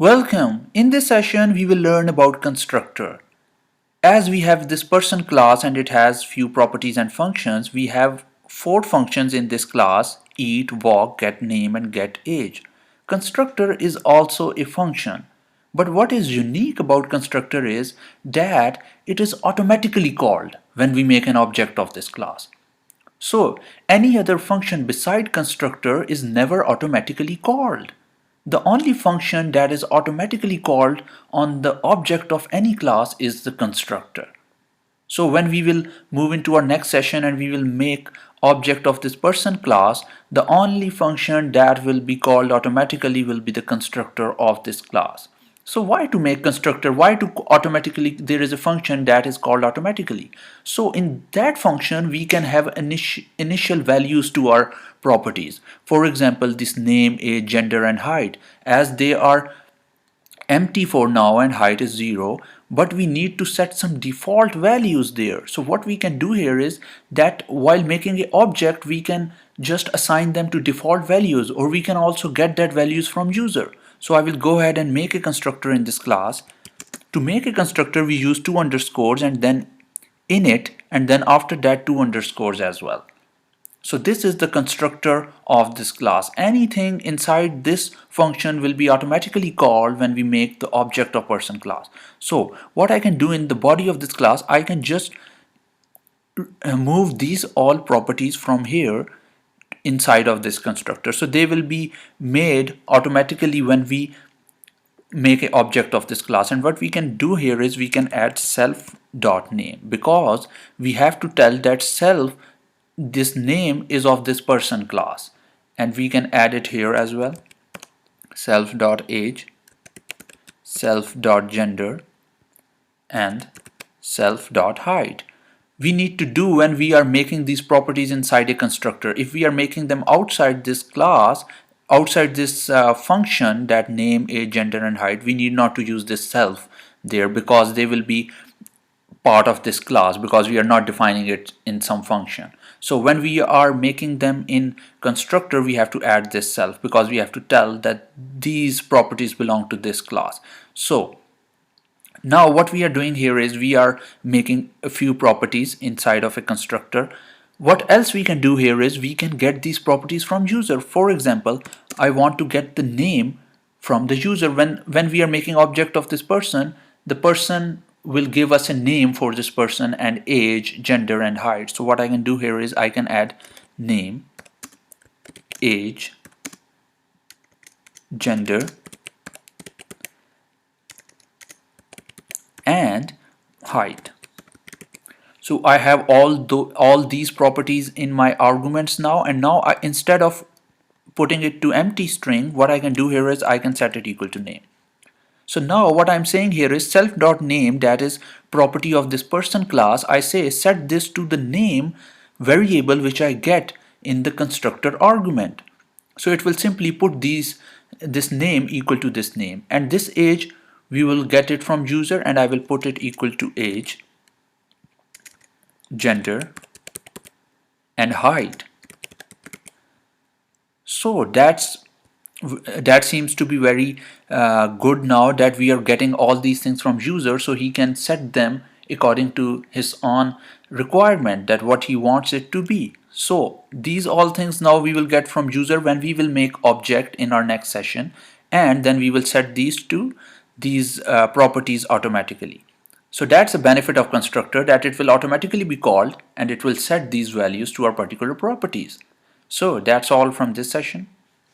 Welcome! In this session we will learn about constructor. As we have this person class and it has few properties and functions, we have four functions in this class: eat, walk, get name and get age. Constructor is also a function. But what is unique about constructor is that it is automatically called when we make an object of this class. So any other function beside constructor is never automatically called. The only function that is automatically called on the object of any class is the constructor. So when we will move into our next session and we will make object of this person class, the only function that will be called automatically will be the constructor of this class. So why to make constructor? Why to automatically? There is a function that is called automatically. So in that function we can have initial values to our properties. For example, this name, age, gender and height, as they are empty for now and height is 0, but we need to set some default values there. So what we can do here is that while making an object we can just assign them to default values, or we can also get that values from user. So I will go ahead and make a constructor in this class. To make a constructor we use two underscores and then init, and then after that two underscores as well. So this is the constructor of this class. Anything inside this function will be automatically called when we make the object of person class. So what I can do in the body of this class, I can just move these all properties from here inside of this constructor. So they will be made automatically when we make an object of this class. And what we can do here is we can add self.name, because we have to tell that self, this name is of this person class, and we can add it here as well. Self.age, self.gender and self.height. We need to do when we are making these properties inside a constructor. If we are making them outside this class, outside this function, that name, age, gender and height, we need not to use this self there, because they will be part of this class, because we are not defining it in some function. So when we are making them in constructor we have to add this self, because we have to tell that these properties belong to this class. So now what we are doing here is we are making a few properties inside of a constructor. What else we can do here is we can get these properties from user. For example, I want to get the name from the user. When we are making object of this person, the person will give us a name for this person and age, gender and height. So what I can do here is I can add name, age, gender and height. So I have all these properties in my arguments now, and now instead of putting it to empty string, what I can do here is I can set it equal to name. So now what I'm saying here is self.name, that is property of this person class, I say set this to the name variable which I get in the constructor argument. So it will simply put this name equal to this name, and this age we will get it from user, and I will put it equal to age, gender and height. So that seems to be very good now that we are getting all these things from user, so he can set them according to his own requirement, that what he wants it to be. So these all things now we will get from user when we will make object in our next session, and then we will set these to these properties automatically. So that's the benefit of constructor, that it will automatically be called and it will set these values to our particular properties. So that's all from this session.